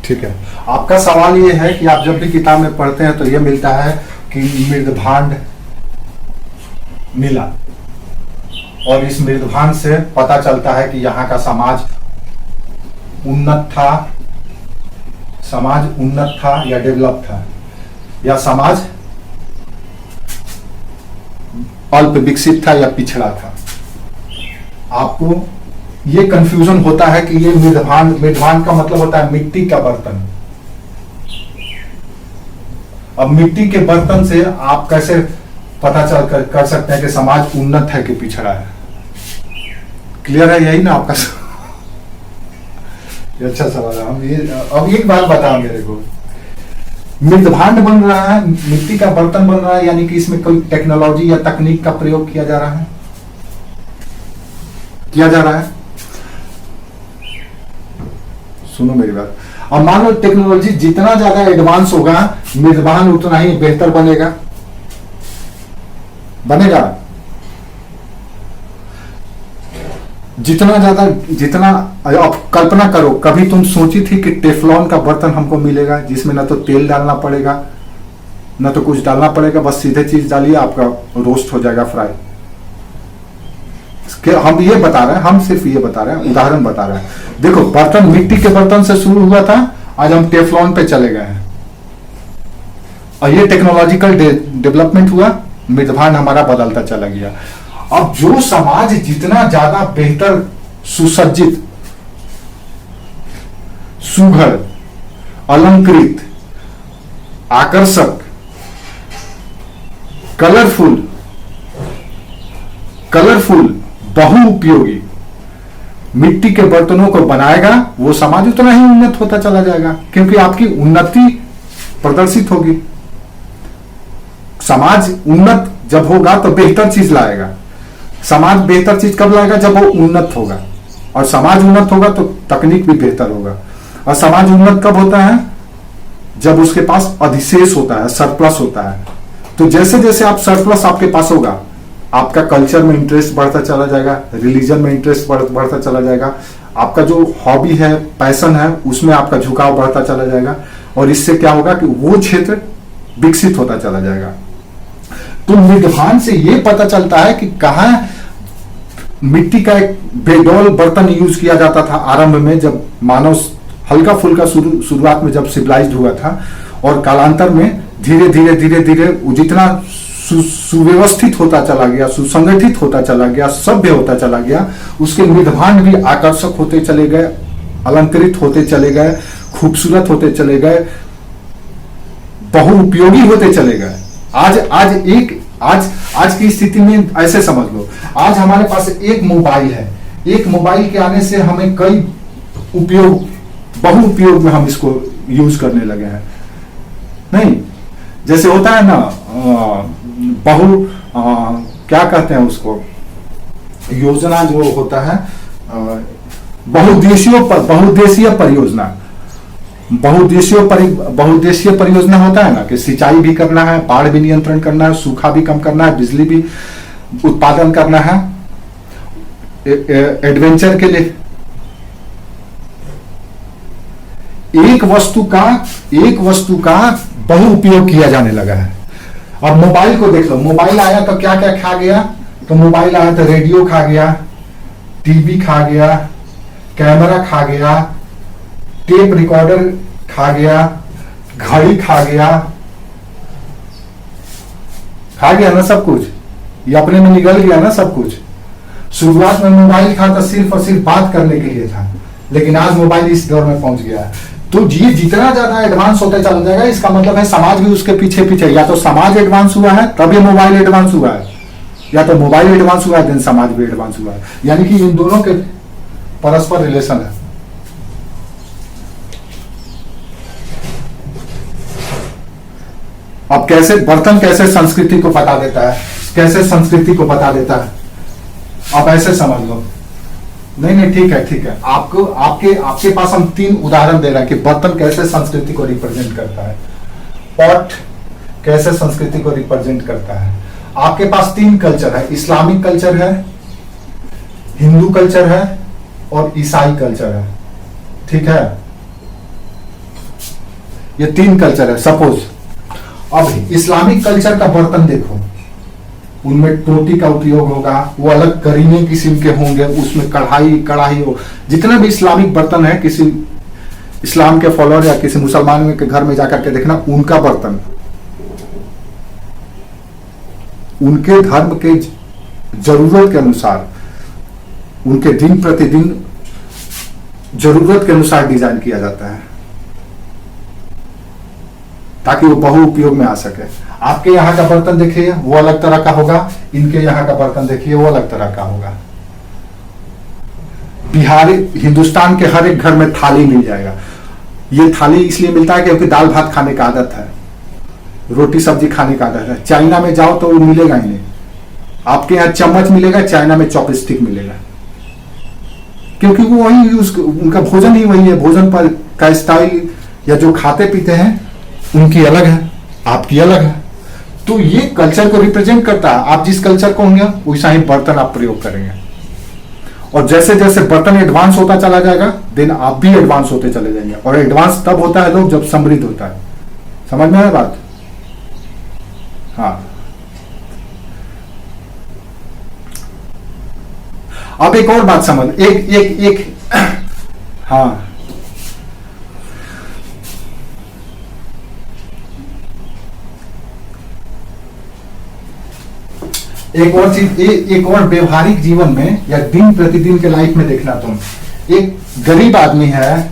ठीक है, आपका सवाल ये है कि आप जब भी किताब में पढ़ते हैं तो ये मिलता है कि मृदभांड मिला, और इस मृदभांड से पता चलता है कि यहाँ का समाज उन्नत था या डेवलप था, या समाज अल्प विकसित था या पिछड़ा था। आपको ये कंफ्यूजन होता है कि ये मृदभांड का मतलब होता है मिट्टी का बर्तन। अब मिट्टी के बर्तन से आप कैसे पता कर सकते हैं कि समाज उन्नत है कि पिछड़ा है? क्लियर है? यही ना आपका ये अच्छा सवाल है। हम ये अब एक बात बताओ मेरे को, मृदभांड बन रहा है, मिट्टी का बर्तन बन रहा है, यानी कि इसमें कोई टेक्नोलॉजी या तकनीक का प्रयोग किया जा रहा है? सुनो मेरी बात। अब मान लो टेक्नोलॉजी जितना ज्यादा एडवांस होगा, मृदभांड उतना ही बेहतर बनेगा। जितना अब कल्पना करो, कभी तुम सोची थी कि टेफ्लॉन का बर्तन हमको मिलेगा जिसमें ना तो तेल डालना पड़ेगा ना तो कुछ डालना पड़ेगा, बस सीधे चीज डालिए आपका रोस्ट हो जाएगा, फ्राई। हम ये बता रहे हैं, हम सिर्फ ये बता रहे हैं, उदाहरण बता रहे हैं। देखो, बर्तन मिट्टी के बर्तन से शुरू हुआ था, आज हम टेफ्लॉन पे चले गए हैं, और ये टेक्नोलॉजिकल डेवलपमेंट हुआ, मृदभांड हमारा बदलता चला गया। अब जो समाज जितना ज्यादा बेहतर, सुसज्जित, सुघड़, अलंकृत, आकर्षक, कलरफुल, बहुउपयोगी मिट्टी के बर्तनों को बनाएगा, वो समाज उतना ही उन्नत होता चला जाएगा, क्योंकि आपकी उन्नति प्रदर्शित होगी। समाज उन्नत जब होगा तो बेहतर चीज लाएगा। समाज बेहतर चीज कब लाएगा? जब वो उन्नत होगा, और समाज उन्नत होगा तो तकनीक भी बेहतर होगा। और समाज उन्नत कब होता है? जब उसके पास अधिशेष होता है, सरप्लस होता है। तो जैसे जैसे आप सरप्लस आपके पास होगा, आपका कल्चर में इंटरेस्ट बढ़ता चला जाएगा, रिलीजन में इंटरेस्ट बढ़ता चला जाएगा, आपका जो हॉबी है, पैशन है, उसमें आपका झुकाव बढ़ता चला जाएगा, और इससे क्या होगा कि वो क्षेत्र विकसित होता चला जाएगा। तो मृदभांड से ये पता चलता है कि कहाँ मिट्टी का एक बेडौल बर्तन यूज किया जाता था आरंभ में, जब मानव हल्का फुल्का शुरुआत में जब सिविलाइज्ड हुआ था, और कालांतर में धीरे धीरे जितना सुव्यवस्थित होता चला गया, सुसंगठित होता चला गया, सभ्य होता चला गया, उसके मृदभांड भी आकर्षक होते चले गए, अलंकृत होते चले गए, खूबसूरत होते चले गए, बहुउपयोगी होते चले गए। आज की स्थिति में ऐसे समझ लो, आज हमारे पास एक मोबाइल है, एक मोबाइल के आने से हमें कई बहुउपयोग में हम इसको यूज करने लगे हैं। नहीं, जैसे होता है ना, क्या कहते हैं उसको, योजना जो होता है, बहुउद्देशीय परियोजना होता है ना, कि सिंचाई भी करना है, बाढ़ भी नियंत्रण करना है, सूखा भी कम करना है, बिजली भी उत्पादन करना है, एडवेंचर के लिए। एक वस्तु का बहुउपयोग किया जाने लगा है। अब मोबाइल को देख लो, मोबाइल आया तो क्या क्या खा गया? तो मोबाइल आया तो रेडियो खा गया, टीवी खा गया, कैमरा खा गया, टेप रिकॉर्डर खा गया, घड़ी खा गया ना, सब कुछ ये अपने में निगल गया ना सब कुछ। शुरुआत में मोबाइल था तो सिर्फ और सिर्फ बात करने के लिए था, लेकिन आज मोबाइल इस दौर में पहुंच गया है। तो ये जितना ज्यादा एडवांस होता चला जाएगा, इसका मतलब है समाज भी उसके पीछे, या तो समाज एडवांस हुआ है तब ये मोबाइल एडवांस हुआ है, या तो मोबाइल एडवांस हुआ है देन समाज भी एडवांस हुआ है। यानी कि इन दोनों के परस्पर रिलेशन है। अब बर्तन कैसे संस्कृति को बता देता है, कैसे संस्कृति को बता देता है, आप ऐसे समझ लो। नहीं, ठीक है। आपके पास हम 3 उदाहरण दे रहे हैं कि बर्तन कैसे संस्कृति को रिप्रेजेंट करता है, पॉट कैसे संस्कृति को रिप्रेजेंट करता है। आपके पास 3 कल्चर है, इस्लामिक कल्चर है, हिंदू कल्चर है, और ईसाई कल्चर है। ठीक है, ये 3 कल्चर है सपोज। अब इस्लामिक कल्चर का बर्तन देखो, उनमें टोटी का उपयोग होगा, वो अलग करीने किस्म के होंगे, उसमें कढ़ाई हो। जितने भी इस्लामिक बर्तन है, किसी इस्लाम के फॉलोअर या किसी मुसलमान के घर में जाकर के देखना, उनका बर्तन उनके धर्म के जरूरत के अनुसार, उनके दिन प्रतिदिन जरूरत के अनुसार डिजाइन किया जाता है ताकि वो बहु उपयोग में आ सके। आपके यहाँ का बर्तन देखिए वो अलग तरह का होगा, इनके यहाँ का बर्तन देखिए वो अलग तरह का होगा। बिहारी, हिंदुस्तान के हर एक घर में थाली मिल जाएगा। ये थाली इसलिए मिलता है क्योंकि दाल भात खाने का आदत है, रोटी सब्जी खाने का आदत है। चाइना में जाओ तो वो मिलेगा ही नहीं। आपके यहाँ चम्मच मिलेगा, चाइना में चॉपस्टिक मिलेगा, क्योंकि वो वही यूज, उनका भोजन ही वही है। भोजन पर का स्टाइल या जो खाते पीते हैं उनकी अलग है, आपकी अलग है। तो ये कल्चर को रिप्रेजेंट करता है। आप जिस कल्चर को होंगे वैसा ही बर्तन आप प्रयोग करेंगे, और जैसे जैसे बर्तन एडवांस होता चला जाएगा देन आप भी एडवांस होते चले जाएंगे। और एडवांस तब होता है लोग जब समृद्ध होता है। समझ में आया बात? हाँ। अब एक और बात समझ, एक एक एक हाँ, एक और चीज, एक और व्यवहारिक जीवन में या दिन प्रतिदिन के लाइफ में देखना तुम, एक गरीब आदमी है,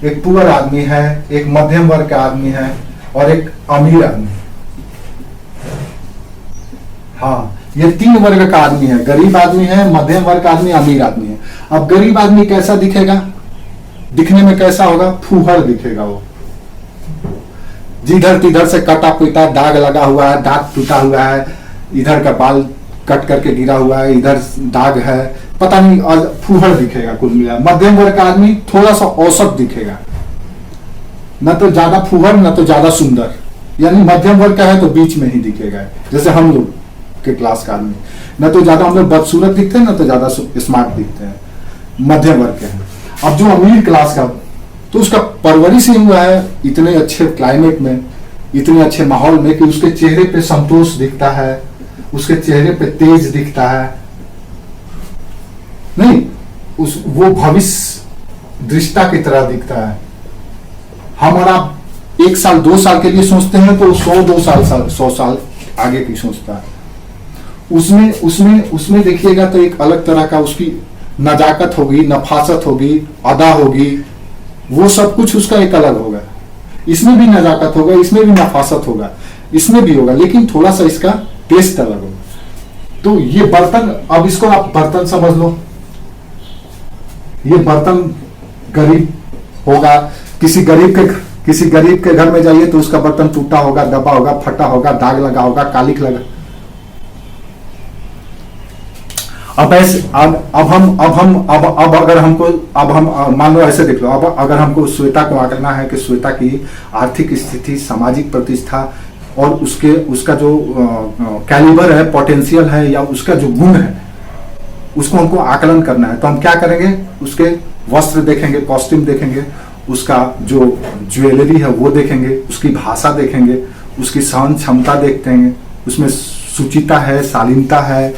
एक पुअर आदमी है, एक मध्यम वर्ग का आदमी है और एक अमीर आदमी। हाँ, ये 3 वर्ग का आदमी है, गरीब आदमी है, मध्यम वर्ग का आदमी, अमीर आदमी है। अब गरीब आदमी कैसा दिखेगा? दिखने में कैसा होगा? फूहड़ दिखेगा वो, जिधर तिधर से कटा पीटा दाग लगा हुआ है, दांत टूटा हुआ है, इधर का बाल कट करके गिरा हुआ है, इधर दाग है, पता नहीं, और फूहड़ दिखेगा कुल मिला। मध्यम वर्ग का आदमी थोड़ा सा औसत दिखेगा, न तो ज्यादा फूहड़ न तो ज्यादा सुंदर, यानी मध्यम वर्ग का है तो बीच में ही दिखेगा, जैसे हम लोग के क्लास का आदमी। न तो ज्यादा हम लोग बदसूरत दिखते हैं, न तो ज्यादा स्मार्ट दिखते हैं, मध्यम वर्ग के हैं। अब जो अमीर क्लास का, तो उसका परवरिश ही हुआ है इतने अच्छे क्लाइमेट में, इतने अच्छे माहौल में कि उसके चेहरे पे संतोष दिखता है, उसके चेहरे पे तेज दिखता है, नहीं वो भविष्य दृष्टा की तरह दिखता है। हम और आप 1 साल 2 साल के लिए सोचते हैं तो 100 साल आगे की सोचता है। उसमें देखिएगा तो एक अलग तरह का उसकी नजाकत होगी, नफासत होगी, अदा होगी, वो सब कुछ उसका एक अलग होगा। इसमें भी नजाकत होगा, इसमें भी नफासत होगा, इसमें भी होगा, लेकिन थोड़ा सा इसका टेस्ट अलग होगा। तो ये बर्तन, अब इसको आप बर्तन समझ लो, ये बर्तन गरीब होगा, किसी गरीब के घर में जाइए तो उसका बर्तन टूटा होगा, दबा होगा, फटा होगा, दाग लगा होगा, कालिक लगा। अब अगर हमको, हम मान लो ऐसे देख लो, अब अगर हमको श्वेता को आंकना है कि श्वेता की आर्थिक स्थिति, सामाजिक प्रतिष्ठा और उसका जो कैलिबर है, पोटेंशियल है, या उसका जो गुण है, उसको हमको आकलन करना है, तो हम क्या करेंगे? उसके वस्त्र देखेंगे, कॉस्ट्यूम देखेंगे, उसका जो ज्वेलरी है वो देखेंगे, उसकी भाषा देखेंगे, उसकी सहन क्षमता देखते हैं, उसमें सुचिता है, शालीनता है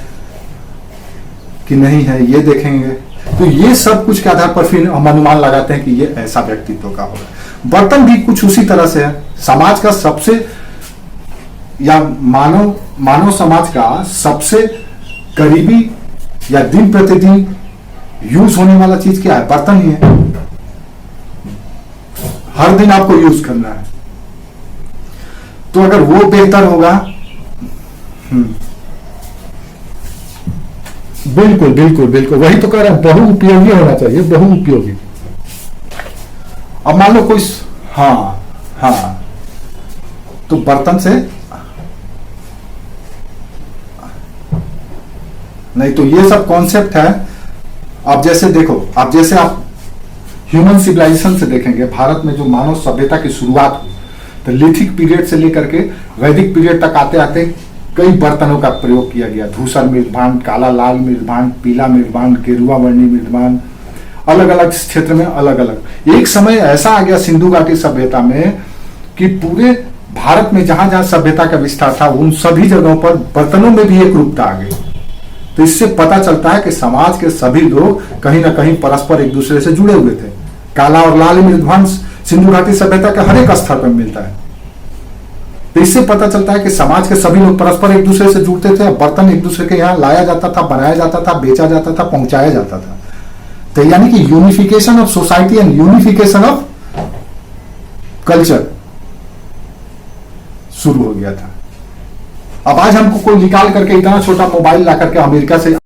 कि नहीं है, ये देखेंगे। तो ये सब कुछ के आधार पर फिर हम अनुमान लगाते हैं कि ये ऐसा व्यक्तित्व का होगा। बर्तन भी कुछ उसी तरह से है। समाज का सबसे, या मानव समाज का सबसे करीबी या दिन प्रतिदिन यूज होने वाला चीज क्या है? बर्तन ही है। हर दिन आपको यूज करना है, तो अगर वो बेहतर होगा, बिल्कुल बिल्कुल बिल्कुल, वही तो कह रहा हूं, बहु उपयोगी होना चाहिए, बहु उपयोगी। अब मान लो कोई, हाँ, तो बर्तन से नहीं, तो ये सब कॉन्सेप्ट है। अब जैसे देखो, अब जैसे आप ह्यूमन सिविलाइजेशन से देखेंगे, भारत में जो मानव सभ्यता की शुरुआत हुई, तो लिथिक पीरियड से लेकर के वैदिक पीरियड तक आते आते कई बर्तनों का प्रयोग किया गया। धूसर मृदभांड, काला लाल मृदभांड, पीला मृदभांड, गेरुआ वर्णी मृदभांड, अलग अलग क्षेत्र में अलग अलग। एक समय ऐसा आ गया सिंधु घाटी सभ्यता में कि पूरे भारत में जहां जहां सभ्यता का विस्तार था उन सभी जगहों पर बर्तनों में भी एक रूपता आ गई। तो इससे पता चलता है कि समाज के सभी लोग कहीं ना कहीं परस्पर एक दूसरे से जुड़े हुए थे। काला और लाल मृदध्वंस सिंधु घाटी सभ्यता के हर एक स्तर पर मिलता है। तो इससे पता चलता है कि समाज के सभी लोग परस्पर एक दूसरे से जुड़ते थे। बर्तन एक दूसरे के यहाँ लाया जाता था, बनाया जाता था, बेचा जाता था, पहुंचाया जाता था। तो यानी कि unification of society and unification of culture शुरू हो गया था। अब आज हमको कोई निकाल करके इतना छोटा मोबाइल ला करके अमेरिका से